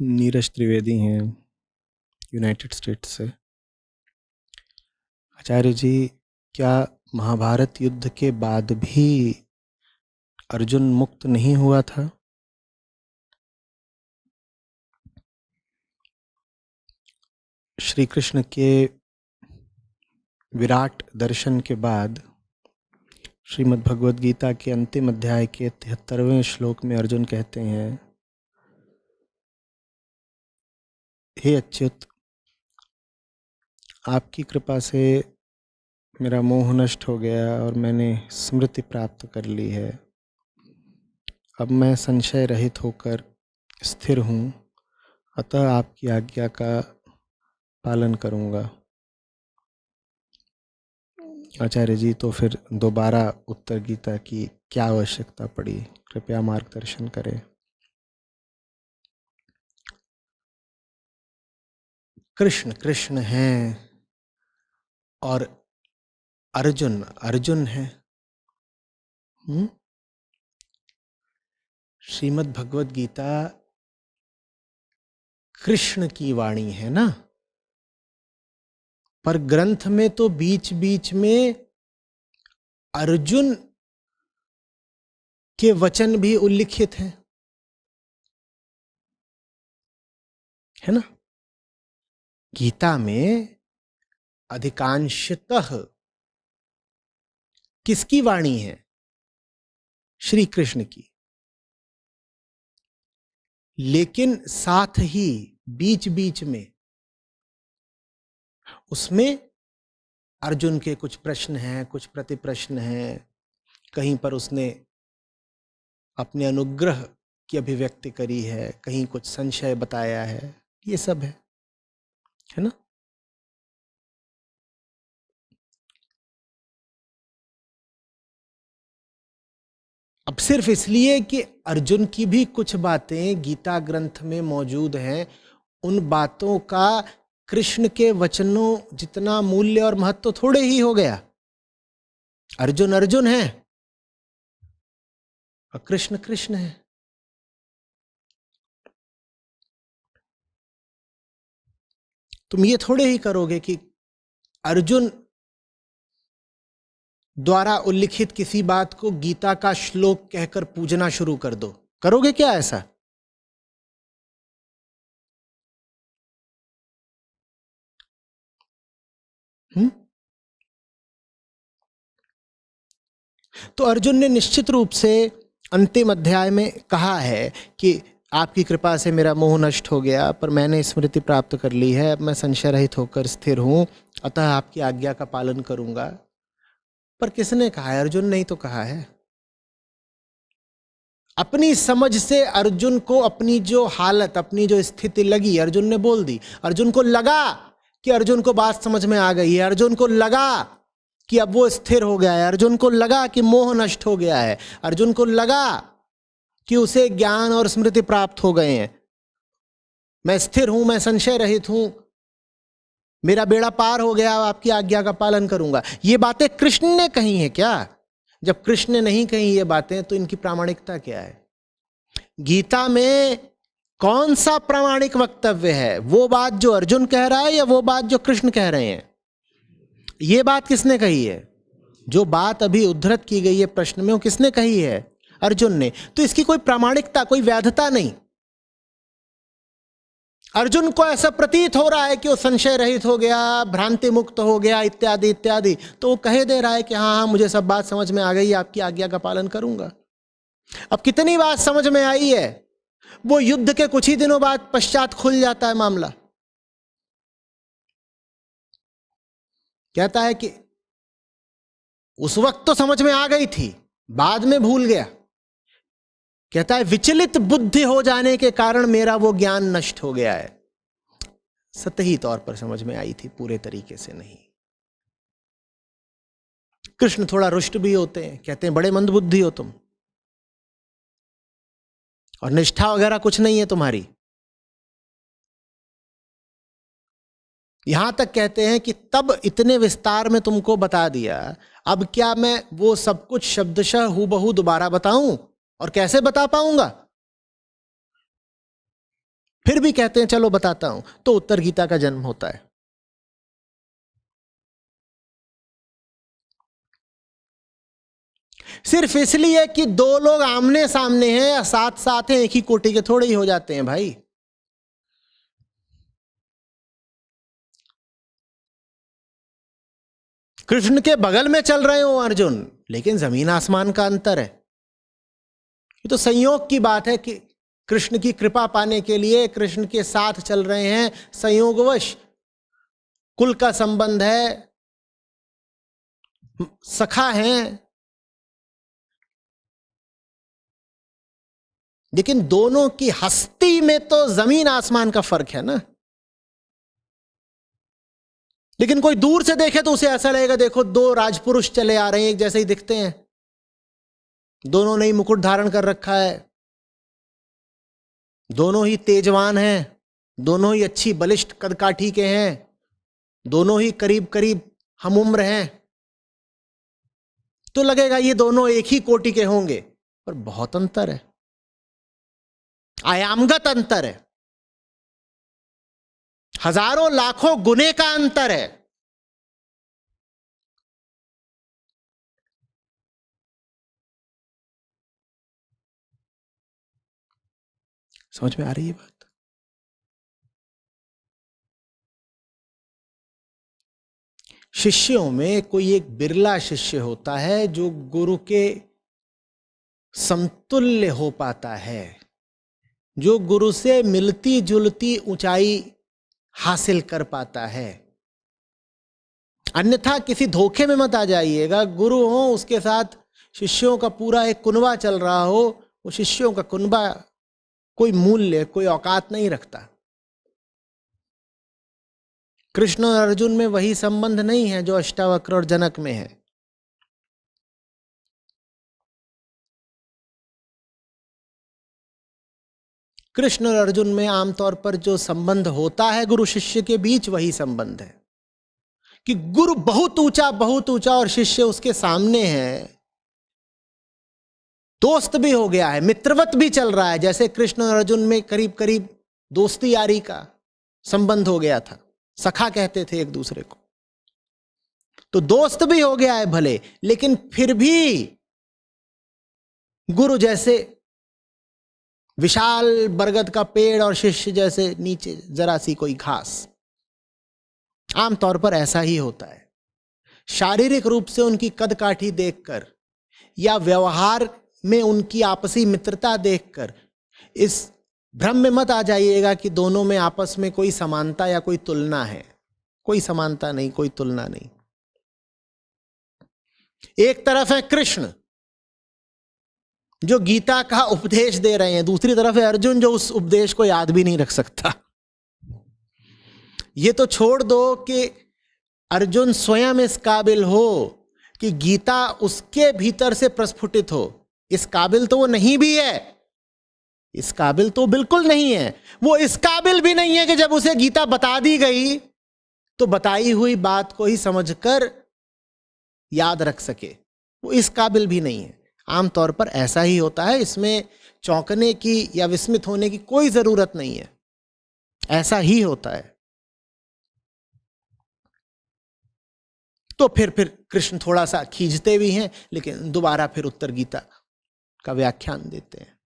नीरज त्रिवेदी हैं United states से। आचार्य जी, क्या महाभारत युद्ध के बाद भी अर्जुन मुक्त नहीं हुआ था? श्री कृष्ण के विराट दर्शन के बाद श्रीमद् भगवद गीता के अंतिम अध्याय के 73वें श्लोक में अर्जुन कहते हैं, हे अच्युत, आपकी कृपा से मेरा मोह नष्ट हो गया और मैंने स्मृति प्राप्त कर ली है। अब मैं संशय रहित होकर स्थिर हूँ, अतः आपकी आज्ञा का पालन करूँगा। आचार्य जी, तो फिर दोबारा उत्तर गीता की क्या आवश्यकता पड़ी? कृपया मार्गदर्शन करें। कृष्ण कृष्ण हैं और अर्जुन अर्जुन है। श्रीमद् भगवद गीता कृष्ण की वाणी है ना, पर ग्रंथ में तो बीच बीच में अर्जुन के वचन भी उल्लिखित हैं, है ना। गीता में अधिकांशतः किसकी वाणी है? श्री कृष्ण की। लेकिन साथ ही बीच बीच में उसमें अर्जुन के कुछ प्रश्न हैं, कुछ प्रति प्रश्न हैं, कहीं पर उसने अपने अनुग्रह की अभिव्यक्ति करी है, कहीं कुछ संशय बताया है, ये सब है ना। अब सिर्फ इसलिए कि अर्जुन की भी कुछ बातें गीता ग्रंथ में मौजूद हैं, उन बातों का कृष्ण के वचनों जितना मूल्य और महत्व थोड़े ही हो गया। अर्जुन अर्जुन है और कृष्ण कृष्ण है। तुम ये थोड़े ही करोगे कि अर्जुन द्वारा उल्लिखित किसी बात को गीता का श्लोक कहकर पूजना शुरू कर दो। करोगे क्या ऐसा? तो अर्जुन ने निश्चित रूप से अंतिम अध्याय में कहा है कि आपकी कृपा से मेरा मोह नष्ट हो गया, पर मैंने स्मृति प्राप्त कर ली है, अब मैं संशय रहित होकर स्थिर हूं, अतः आपकी आज्ञा का पालन करूंगा। पर किसने कहा है? अर्जुन ने ही तो कहा है। अपनी समझ से अर्जुन को अपनी जो हालत, अपनी जो स्थिति लगी, अर्जुन ने बोल दी। अर्जुन को लगा कि अर्जुन को बात समझ में आ गई है, अर्जुन को लगा कि अब वो स्थिर हो गया है, अर्जुन को लगा कि मोह नष्ट हो गया है, अर्जुन को लगा कि उसे ज्ञान और स्मृति प्राप्त हो गए हैं, मैं स्थिर हूं, मैं संशय रहित हूं, मेरा बेड़ा पार हो गया, आपकी आज्ञा का पालन करूंगा। ये बातें कृष्ण ने कही हैं क्या? जब कृष्ण ने नहीं कही ये बातें, तो इनकी प्रामाणिकता क्या है? गीता में कौन सा प्रामाणिक वक्तव्य है? वो बात जो अर्जुन कह रहा है या वो बात जो कृष्ण कह रहे हैं? ये बात किसने कही है? जो बात अभी उद्धृत की गई है प्रश्न में, वो किसने कही है? अर्जुन ने। तो इसकी कोई प्रामाणिकता, कोई वैधता नहीं। अर्जुन को ऐसा प्रतीत हो रहा है कि वो संशय रहित हो गया, भ्रांति मुक्त हो गया, इत्यादि इत्यादि, तो वो कह दे रहा है कि हाँ हाँ, मुझे सब बात समझ में आ गई, आपकी आज्ञा का पालन करूंगा। अब कितनी बात समझ में आई है, वो युद्ध के कुछ ही दिनों बाद पश्चात खुल जाता है मामला। कहता है कि उस वक्त तो समझ में आ गई थी, बाद में भूल गया। कहता है विचलित बुद्धि हो जाने के कारण मेरा वो ज्ञान नष्ट हो गया है। सतही तौर पर समझ में आई थी, पूरे तरीके से नहीं। कृष्ण थोड़ा रुष्ट भी होते हैं, कहते हैं बड़े मंदबुद्धि हो तुम, और निष्ठा वगैरह कुछ नहीं है तुम्हारी। यहां तक कहते हैं कि तब इतने विस्तार में तुमको बता दिया, अब क्या मैं वो सब कुछ शब्दशः हूबहू दोबारा बताऊं? और कैसे बता पाऊंगा? फिर भी कहते हैं चलो बताता हूं, तो उत्तर गीता का जन्म होता है। सिर्फ इसलिए कि दो लोग आमने सामने हैं या साथ साथ हैं, एक ही कोटि के थोड़े ही हो जाते हैं भाई। कृष्ण के बगल में चल रहे हो अर्जुन, लेकिन जमीन आसमान का अंतर है। ये तो संयोग की बात है कि कृष्ण की कृपा पाने के लिए कृष्ण के साथ चल रहे हैं, संयोगवश कुल का संबंध है, सखा हैं, लेकिन दोनों की हस्ती में तो जमीन आसमान का फर्क है ना। लेकिन कोई दूर से देखे तो उसे ऐसा लगेगा देखो दो राजपुरुष चले आ रहे हैं, एक जैसे ही दिखते हैं, दोनों ने ही मुकुट धारण कर रखा है, दोनों ही तेजवान हैं, दोनों ही अच्छी बलिष्ठ कदकाठी के हैं, दोनों ही करीब करीब हम उम्र हैं, तो लगेगा ये दोनों एक ही कोटि के होंगे। पर बहुत अंतर है, आयामगत अंतर है, हजारों लाखों गुने का अंतर है। समझ में आ रही है बात? शिष्यों में कोई एक बिरला शिष्य होता है जो गुरु के समतुल्य हो पाता है, जो गुरु से मिलती जुलती ऊंचाई हासिल कर पाता है। अन्यथा किसी धोखे में मत आ जाइएगा। गुरु हो, उसके साथ शिष्यों का पूरा एक कुनबा चल रहा हो, वो शिष्यों का कुनबा कोई मूल्य, कोई औकात नहीं रखता। कृष्ण और अर्जुन में वही संबंध नहीं है जो अष्टावक्र और जनक में है। कृष्ण और अर्जुन में आमतौर पर जो संबंध होता है गुरु शिष्य के बीच, वही संबंध है कि गुरु बहुत ऊंचा और शिष्य उसके सामने है, दोस्त भी हो गया है, मित्रवत भी चल रहा है। जैसे कृष्ण और अर्जुन में करीब करीब दोस्ती यारी का संबंध हो गया था, सखा कहते थे एक दूसरे को, तो दोस्त भी हो गया है भले, लेकिन फिर भी गुरु जैसे विशाल बरगद का पेड़ और शिष्य जैसे नीचे जरा सी कोई घास, आमतौर पर ऐसा ही होता है। शारीरिक रूप से उनकी कदकाठी देखकर या व्यवहार में उनकी आपसी मित्रता देखकर इस भ्रम में मत आ जाइएगा कि दोनों में आपस में कोई समानता या कोई तुलना है। कोई समानता नहीं, कोई तुलना नहीं। एक तरफ है कृष्ण जो गीता का उपदेश दे रहे हैं, दूसरी तरफ है अर्जुन जो उस उपदेश को याद भी नहीं रख सकता। ये तो छोड़ दो कि अर्जुन स्वयं इस काबिल हो कि गीता उसके भीतर से प्रस्फुटित हो, इस काबिल तो वो नहीं भी है। इस काबिल तो बिल्कुल नहीं है। वो इस काबिल भी नहीं है कि जब उसे गीता बता दी गई तो बताई हुई बात को ही समझकर याद रख सके, वो इस काबिल भी नहीं है। आमतौर पर ऐसा ही होता है, इसमें चौंकने की या विस्मित होने की कोई जरूरत नहीं है, ऐसा ही होता है। तो फिर कृष्ण थोड़ा सा खींचते भी हैं, लेकिन दोबारा फिर उत्तर गीता का व्याख्यान देते हैं।